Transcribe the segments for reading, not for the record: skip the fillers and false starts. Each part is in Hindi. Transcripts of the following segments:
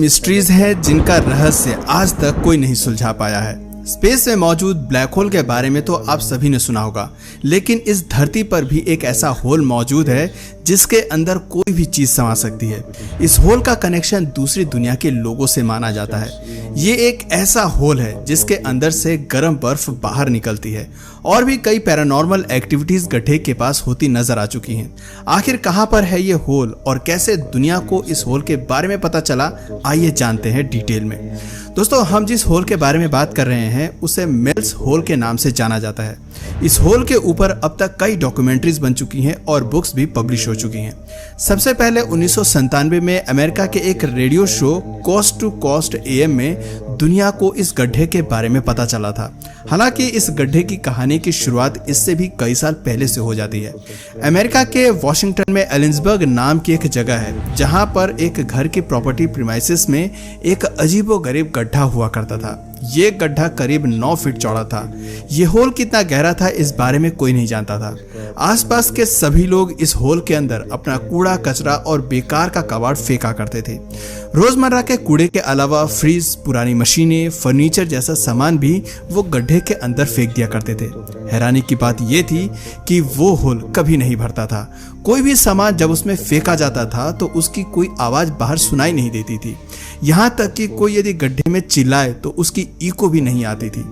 मिस्ट्रीज हैं जिनका रहस्य आज तक कोई नहीं सुलझा पाया है। स्पेस में मौजूद ब्लैक होल के बारे में तो आप सभी ने सुना होगा, लेकिन इस धरती पर भी एक ऐसा होल मौजूद है जिसके अंदर कोई भी चीज समा सकती है। इस होल का कनेक्शन दूसरी दुनिया के लोगों से माना जाता है। ये एक ऐसा होल है जिसके अंदर से गर्म बर्फ बाहर निकलती है और भी कई पैरानॉर्मल एक्टिविटीज गड्ढे के पास होती नजर आ चुकी हैं। आखिर कहां पर है ये होल और कैसे दुनिया को इस होल के बारे में पता चला, आइए जानते हैं डिटेल में। दोस्तों, हम जिस होल के बारे में बात कर रहे हैं उसे मेल्स होल के नाम से जाना जाता है। इस होल के ऊपर अब तक कई डॉक्यूमेंट्रीज बन चुकी हैं और बुक्स भी पब्लिश हो चुकी हैं। सबसे पहले 1997 में अमेरिका के एक radio show coast to coast AM में दुनिया को इस गड्ढे के बारे में पता चला था। हालांकि इस गड्ढे की कहानी की शुरुआत इससे भी कई साल पहले से हो जाती है। अमेरिका के वॉशिंगटन में एलिसबर्ग नाम की एक जगह है जहां पर एक घर की प्रॉपर्टी प्रीमाइसेस में एक अजीबोगरीब गड्ढा हुआ करता था। ये गड्ढा करीब 9 फीट चौड़ा था। ये होल कितना गहरा था इस बारे में कोई नहीं जानता था। आसपास के सभी लोग इस होल के अंदर अपना कूड़ा कचरा और बेकार का कबाड़ फेंका करते थे। रोजमर्रा के कूड़े के अलावा फ्रिज, पुरानी मशीनें, फर्नीचर जैसा सामान भी वो गड्ढे के अंदर फेंक दिया करते थे। हैरानी की बात यह थी कि वो होल कभी नहीं भरता था। कोई भी सामान जब उसमें फेंका जाता था तो उसकी कोई आवाज बाहर सुनाई नहीं देती थी। यहाँ तक कि कोई यदि गड्ढे में चिल्लाए तो उसकी इको भी नहीं आती थी।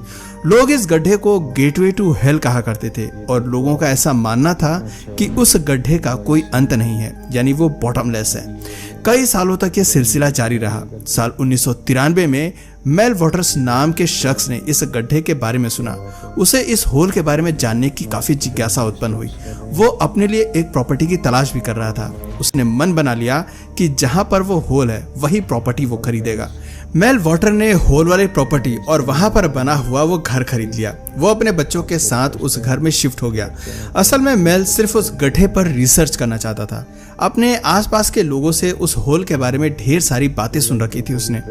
लोग इस गड्ढे को गेटवे टू हेल कहा करते थे और लोगों का ऐसा मानना था कि उस गड्ढे का कोई अंत नहीं है, यानी वो बॉटमलेस है। कई सालों तक ये सिलसिला जारी रहा। साल 1993 में मेल वॉटर्स नाम के शख्स ने इस गड्ढे के बारे में सुना। उसे इस होल के बारे में जानने की काफी जिज्ञासा उत्पन्न हुई। वो अपने लिए एक प्रॉपर्टी की तलाश भी कर रहा था। उसने मन बना लिया कि जहां पर वो होल है वही प्रॉपर्टी वो खरीदेगा। मेल वॉटर ने होल वाली प्रॉपर्टी और वहां पर बना हुआ वो घर खरीद लिया। वो अपने बच्चों के साथ उस घर में शिफ्ट हो गया। असल में मेल सिर्फ उस गड्ढे पर रिसर्च करना चाहता था। अपने आसपास के लोगों से उस होल के बारे में ढेर सारी बातें सुन रखी थी उसने।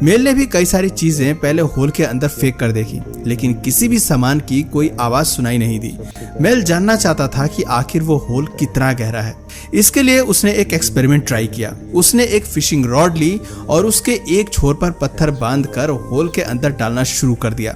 मेल ने भी कई सारी चीजें पहले होल के अंदर फेंक कर देखी, लेकिन किसी भी सामान की कोई आवाज सुनाई नहीं दी। मेल जानना चाहता था कि आखिर वो होल कितना गहरा है। इसके लिए उसने एक एक्सपेरिमेंट ट्राई किया। उसने एक फिशिंग रॉड ली और उसके एक छोर पर पत्थर बांधकर होल के अंदर डालना शुरू कर दिया।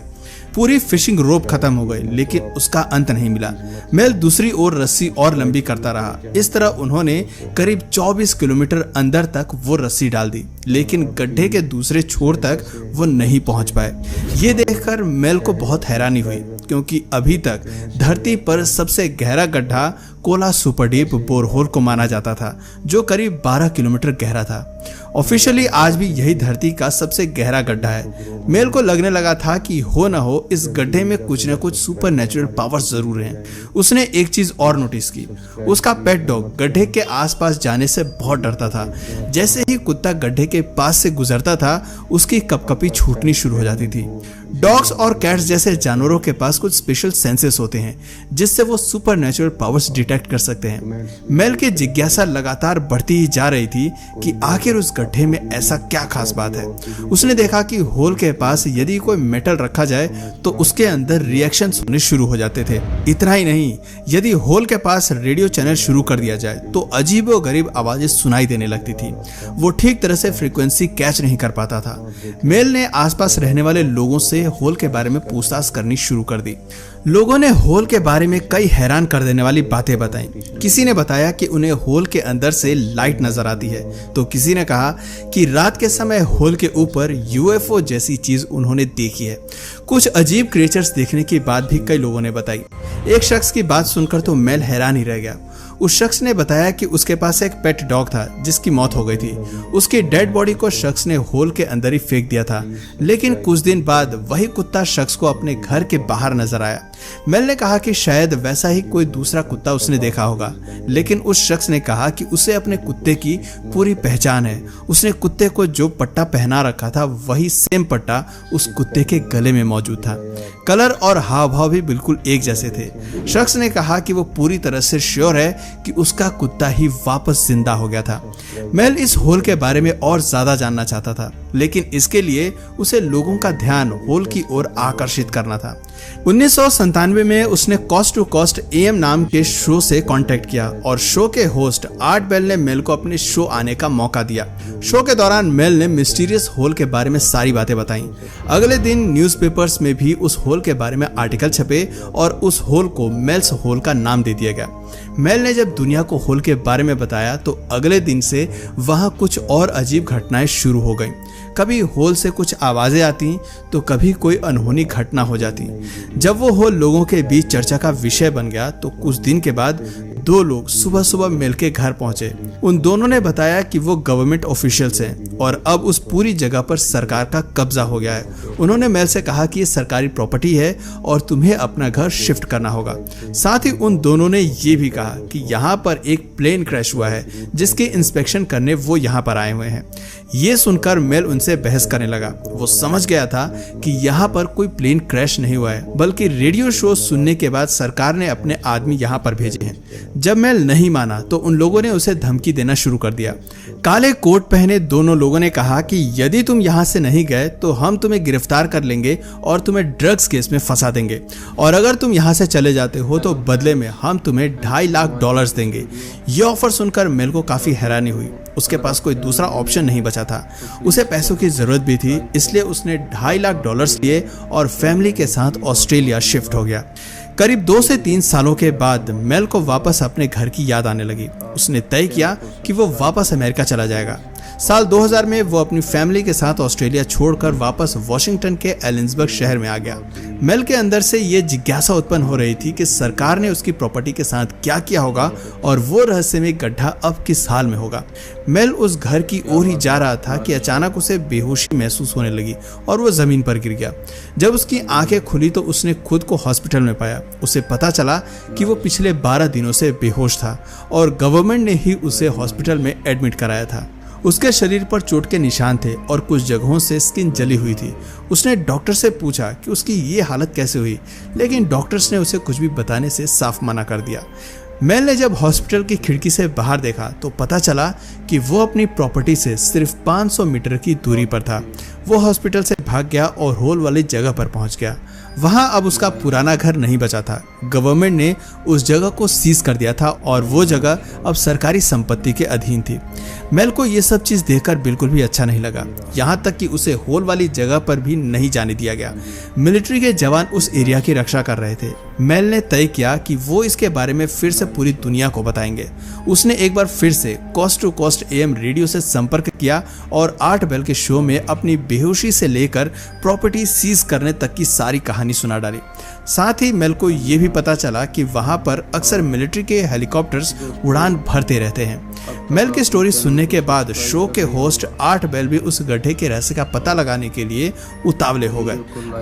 पूरी फिशिंग रोप खत्म हो गई, लेकिन उसका अंत नहीं मिला। मेल दूसरी ओर रस्सी और लंबी करता रहा। इस तरह उन्होंने करीब 24 किलोमीटर अंदर तक वो रस्सी डाल दी, लेकिन गड्ढे के दूसरे छोर तक वो नहीं पहुंच पाए। ये देखकर मेल को बहुत हैरानी हुई, क्योंकि अभी तक धरती पर सबसे गहरा गड्ढा कोला सुपर डीप बोरहोल को माना जाता था, जो करीब 12 किलोमीटर गहरा था। ऑफिशियली आज भी यही धरती का सबसे गहरा गड्ढा है। मेल को लगने लगा था कि हो ना हो इस गड्ढे में कुछ न कुछ सुपर नेचुरल पावर्स जरूर हैं। उसने एक चीज और नोटिस की। उसका पेट डॉग गड्ढे के आसपास जाने से बहुत डरता था। जैसे ही कुत्ता गड्ढे के पास से गुजरता था, उसकी कपकपी छूटनी शुरू हो जाती थी। डॉग्स और कैट्स जैसे जानवरों के पास कुछ स्पेशल सेंसेस होते हैं जिससे वो सुपर नेचुरल पावर्स डिटेक्ट कर सकते हैं। मेल की जिज्ञासा लगातार बढ़ती ही जा रही थी कि आखिर उस गड्ढे में ऐसा क्या खास बात है। उसने देखा कि होल के पास यदि कोई मेटल रखा जाए तो उसके अंदर रिएक्शन होने शुरू हो जाते थे। इतना ही नहीं, यदि होल के पास रेडियो चैनल शुरू कर दिया जाए तो अजीबोगरीब आवाजें सुनाई देने लगती थी। वो ठीक तरह से फ्रीक्वेंसी कैच नहीं कर पाता था। मेल ने आसपास रहने वाले लोगों से होल के बारे में पूछताछ करनी शुरू कर दी। लोगों ने होल के बारे में कई हैरान कर देने वाली बातें बताई। किसी ने बताया कि उन्हें होल के अंदर से लाइट नजर आती है, तो किसी ने कहा कि रात के समय होल के ऊपर UFO जैसी चीज उन्होंने देखी है। कुछ अजीब क्रिएचर्स देखने की बात भी कई लोगों ने बताई। एक शख्स की बात सुनकर तो मेल हैरान ही रह गया। उस शख्स ने बताया कि उसके पास एक पेट डॉग था जिसकी मौत हो गई थी। उसकी डेड बॉडी को शख्स ने होल के अंदर ही फेंक दिया था, लेकिन कुछ दिन बाद वही कुत्ता शख्स को अपने घर के बाहर नजर आया। मेल ने कहा कि शायद वैसा ही कोई दूसरा कुत्ता उसने देखा होगा, लेकिन उस शख्स ने कहा कि उसे अपने कुत्ते की पूरी पहचान है। उसने कुत्ते को जो पट्टा पहना रखा था वही सेम पट्टा उस कुत्ते के गले में मौजूद था। कलर और हाव भाव भी बिल्कुल एक जैसे थे। शख्स ने कहा कि वो पूरी तरह से श्योर है कि उसका कुत्ता ही वापस जिंदा हो गया था। मेल इस होल के बारे में और ज्यादा जानना चाहता था, लेकिन इसके लिए उसे लोगों का ध्यान होल की ओर आकर्षित करना था। 1997 में उसने कॉस्ट टू कॉस्ट AM नाम के शो से कांटेक्ट किया और शो के होस्ट आर्ट बेल ने मेल को अपने शो आने का मौका दिया। शो के दौरान मेल ने मिस्टीरियस होल के बारे में सारी बातें बताई। अगले दिन न्यूज़पेपर्स में भी उस होल के बारे में आर्टिकल छपे और उस होल को मेल्स होल का नाम दे दिया गया। मेल ने जब दुनिया को होल के बारे में बताया तो अगले दिन से वहां कुछ और अजीब घटनाएं शुरू हो गईं। कभी होल से कुछ आवाजें आती तो कभी कोई अनहोनी घटना हो जाती। जब वो होल लोगों के बीच चर्चा का विषय बन गया तो कुछ दिन के बाद दो लोग सुबह सुबह मेल के घर पहुंचे। उन दोनों ने बताया कि वो गवर्नमेंट ऑफिशियल्स हैं और अब उस पूरी जगह पर सरकार का कब्जा हो गया है। उन्होंने मेल से कहा कि ये सरकारी प्रॉपर्टी है और तुम्हें अपना घर शिफ्ट करना होगा। साथ ही उन दोनों ने ये भी कहा कि यहाँ पर एक प्लेन क्रैश हुआ है जिसकी इंस्पेक्शन करने वो यहाँ पर आए हुए हैं। ये सुनकर मेल उनसे बहस करने लगा। वो समझ गया था कि यहाँ पर कोई प्लेन क्रैश नहीं हुआ है बल्कि रेडियो शो सुनने के बाद सरकार ने अपने आदमी यहाँ पर भेजे हैं। जब मेल नहीं माना तो उन लोगों ने उसे धमकी देना शुरू कर दिया। काले कोट पहने दोनों लोगों ने कहा कि यदि तुम यहाँ से नहीं गए तो हम तुम्हें गिरफ्तार कर लेंगे और तुम्हें ड्रग्स केस में फंसा देंगे, और अगर तुम यहाँ से चले जाते हो तो बदले में हम तुम्हें $2.5 लाख देंगे। ये ऑफर सुनकर मेल को काफी हैरानी हुई। उसके पास कोई दूसरा ऑप्शन नहीं बचा था। उसे पैसों की जरूरत भी थी, इसलिए उसने $2.5 लाख लिए और फैमिली के साथ ऑस्ट्रेलिया शिफ्ट हो गया। करीब 2 से 3 सालों के बाद मेल को वापस अपने घर की याद आने लगी। उसने तय किया कि वो वापस अमेरिका चला जाएगा। साल 2000 में वो अपनी फैमिली के साथ ऑस्ट्रेलिया छोड़कर वापस वॉशिंगटन के एलिसबर्ग शहर में आ गया। मेल के अंदर से ये जिज्ञासा उत्पन्न हो रही थी कि सरकार ने उसकी प्रॉपर्टी के साथ क्या किया होगा और वो रहस्यमय गड्ढा अब किस हाल में होगा। मेल उस घर की ओर ही जा रहा था कि अचानक उसे बेहोशी महसूस होने लगी और वो जमीन पर गिर गया। जब उसकी आंखें खुली तो उसने खुद को हॉस्पिटल में पाया। उसे पता चला कि वो पिछले 12 दिनों से बेहोश था और गवर्नमेंट ने ही उसे हॉस्पिटल में एडमिट कराया था। उसके शरीर पर चोट के निशान थे और कुछ जगहों से स्किन जली हुई थी। उसने डॉक्टर से पूछा कि उसकी ये हालत कैसे हुई, लेकिन डॉक्टर्स ने उसे कुछ भी बताने से साफ मना कर दिया। मेल ने जब हॉस्पिटल की खिड़की से बाहर देखा तो पता चला कि वो अपनी प्रॉपर्टी से सिर्फ 500 मीटर की दूरी पर था। वो हॉस्पिटल से भाग गया और होल वाली जगह पर पहुंच गया। वहां अब उसका पुराना घर नहीं बचा था। गवर्नमेंट ने उस जगह को सीज कर दिया था और वो जगह अब सरकारी संपत्ति के अधीन थी। मेल को ये सब चीज देखकर बिल्कुल भी अच्छा नहीं लगा, यहाँ तक कि उसे होल वाली जगह पर भी नहीं जाने दिया गया। मिलिट्री के जवान उस एरिया की रक्षा कर रहे थे। मेल ने तय किया कि वो इसके बारे में फिर से पूरी दुनिया को बताएंगे। उसने एक बार फिर से coast to coast AM radio से संपर्क किया और आर्ट बेल के शो में अपनी बेहोशी से लेकर प्रॉपर्टी सीज करने तक की सारी कहानी सुना डाली। साथ ही मेल को ये भी पता चला कि वहां पर अक्सर मिलिट्री के हेलीकॉप्टर्स उड़ान भरते रहते हैं। मेल की स्टोरी सुनने के बाद शो के होस्ट आर्ट बेल भी उस गड्ढे के रहस्य का पता लगाने के लिए उतावले हो गए।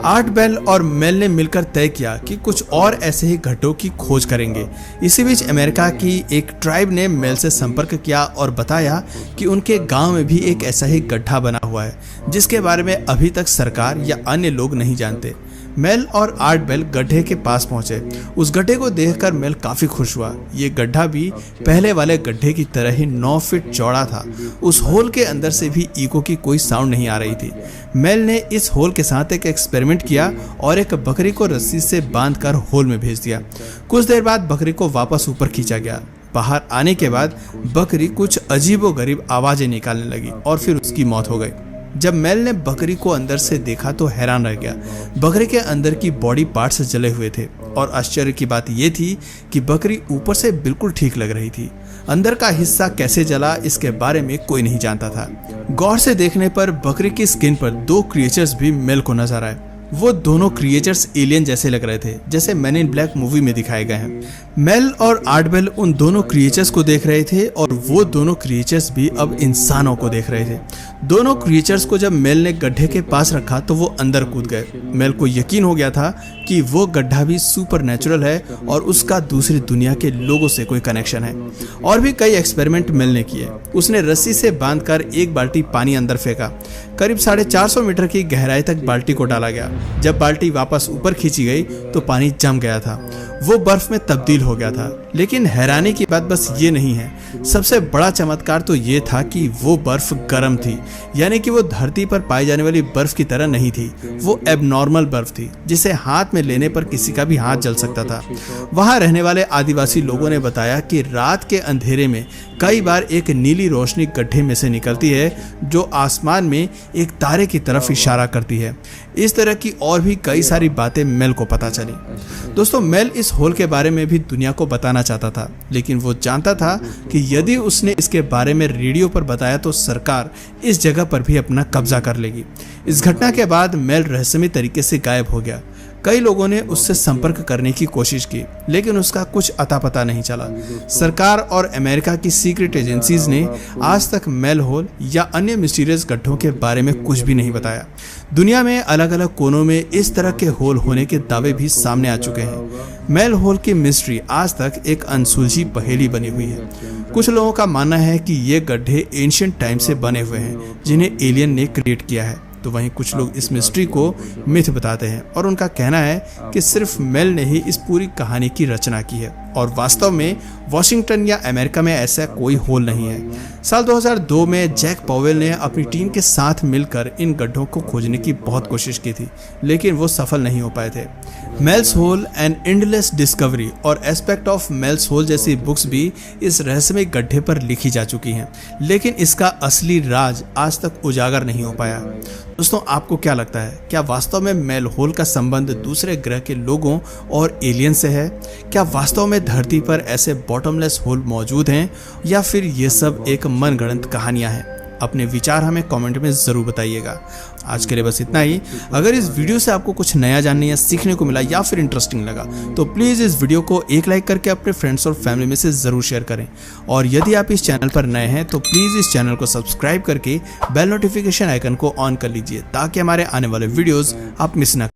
आर्ट बेल और मेल ने मिलकर तय किया कि कुछ और ऐसे ही गड्ढों की खोज करेंगे। इसी बीच अमेरिका की एक ट्राइब ने मेल से संपर्क किया और बताया कि उनके गांव में भी एक ऐसा ही गड्ढा बना हुआ है जिसके बारे में अभी तक सरकार या अन्य लोग नहीं जानते। मेल और आर्ट बेल गड्ढे के पास पहुंचे। उस गड्ढे को देखकर मेल काफी खुश हुआ। ये गड्ढा भी पहले वाले गड्ढे की तरह ही 9 फीट चौड़ा था। उस होल के अंदर से भी इको की कोई साउंड नहीं आ रही थी। मेल ने इस होल के साथ एक एक्सपेरिमेंट किया और एक बकरी को रस्सी से बांधकर होल में भेज दिया। कुछ देर बाद बकरी को वापस ऊपर खींचा गया। बाहर आने के बाद बकरी कुछ अजीबोगरीब आवाजें निकालने लगी और फिर उसकी मौत हो गई। जब मेल ने बकरी को अंदर से देखा तो हैरान रह गया। बकरी के अंदर की बॉडी पार्ट्स जले हुए थे और आश्चर्य की बात यह थी कि बकरी ऊपर से बिल्कुल ठीक लग रही थी। अंदर का हिस्सा कैसे जला इसके बारे में कोई नहीं जानता था। गौर से देखने पर बकरी की स्किन पर 2 क्रिएचर्स भी मेल को नजर आए। वो दोनों क्रिएचर्स एलियन जैसे लग रहे थे, जैसे मैन इन ब्लैक मूवी में दिखाए गए हैं। मेल और आर्ट बेल उन दोनों क्रिएचर्स को देख रहे थे और वो दोनों क्रिएचर्स भी अब इंसानों को देख रहे थे। दोनों क्रिएचर्स को जब मेल ने गड्ढे के पास रखा तो वो अंदर कूद गए। मेल को यकीन हो गया था कि वो गड्ढा भी सुपर नेचुरल है और उसका दूसरी दुनिया के लोगों से कोई कनेक्शन है। और भी कई एक्सपेरिमेंट मेल ने किए। उसने रस्सी से बांधकर 1 बाल्टी पानी अंदर फेंका। करीब 450 मीटर की गहराई तक बाल्टी को डाला गया। जब बाल्टी वापस ऊपर खींची गई तो पानी जम गया था। वो बर्फ में तब्दील हो गया था। लेकिन हैरानी की बात बस ये नहीं है, सबसे बड़ा चमत्कार तो ये था कि वो बर्फ गर्म थी, यानी कि वो धरती पर पाई जाने वाली बर्फ की तरह नहीं थी। वो एबनॉर्मल बर्फ थी जिसे हाथ में लेने पर किसी का भी हाथ जल सकता था। वहां रहने वाले आदिवासी लोगों ने बताया कि रात के अंधेरे में कई बार एक नीली रोशनी गड्ढे में से निकलती है जो आसमान में एक तारे की तरफ इशारा करती है। इस तरह की और भी कई सारी बातें मेल को पता चली। दोस्तों, मेल इस होल के बारे में भी दुनिया को बताना चाहता था, लेकिन वो जानता था कि यदि उसने इसके बारे में रेडियो पर बताया तो सरकार इस जगह पर भी अपना कब्जा कर लेगी। इस घटना के बाद मेल रहस्यमय तरीके से गायब हो गया। कई लोगों ने उससे संपर्क करने की कोशिश की, लेकिन उसका कुछ अता पता नहीं चला। सरकार और अमेरिका की सीक्रेट एजेंसीज ने आज तक मेल होल या अन्य मिस्टीरियस गड्ढों के बारे में कुछ भी नहीं बताया। दुनिया में अलग अलग कोनों में इस तरह के होल होने के दावे भी सामने आ चुके हैं। मेल होल की मिस्ट्री आज तक एक अनसुलझी पहेली बनी हुई है। कुछ लोगों का मानना है कि ये गड्ढे एंशिएंट टाइम से बने हुए हैं जिन्हें एलियन ने क्रिएट किया है, तो वहीं कुछ लोग इस मिस्ट्री को मिथ बताते हैं और उनका कहना है कि सिर्फ मेल ने ही इस पूरी कहानी की रचना की है और वास्तव में वॉशिंगटन या अमेरिका में ऐसा कोई होल नहीं है। साल 2002 में जैक पॉवेल ने अपनी टीम के साथ मिलकर इन गड्ढों को खोजने की बहुत कोशिश की थी, लेकिन वो सफल नहीं हो पाए थे। Mel's hole and endless discovery और एस्पेक्ट ऑफ मेल्स होल जैसी बुक्स भी इस रहस्यमय गड्ढे पर लिखी जा चुकी हैं, लेकिन इसका असली राज आज तक उजागर नहीं हो पाया। दोस्तों, आपको क्या लगता है, क्या वास्तव में मेल होल का संबंध दूसरे ग्रह के लोगों और एलियन से है? क्या वास्तव में धरती पर ऐसे बॉटमलेस होल मौजूद हैं या फिर ये सब एक मनगढ़ंत कहानियां हैं? अपने विचार हमें कमेंट में ज़रूर बताइएगा। आज के लिए बस इतना ही। अगर इस वीडियो से आपको कुछ नया जानने या सीखने को मिला या फिर इंटरेस्टिंग लगा तो प्लीज़ इस वीडियो को एक लाइक करके अपने फ्रेंड्स और फैमिली में से ज़रूर शेयर करें। और यदि आप इस चैनल पर नए हैं तो प्लीज़ इस चैनल को सब्सक्राइब करके बेल नोटिफिकेशन आइकन को ऑन कर लीजिए ताकि हमारे आने वाले वीडियोज़ आप मिस ना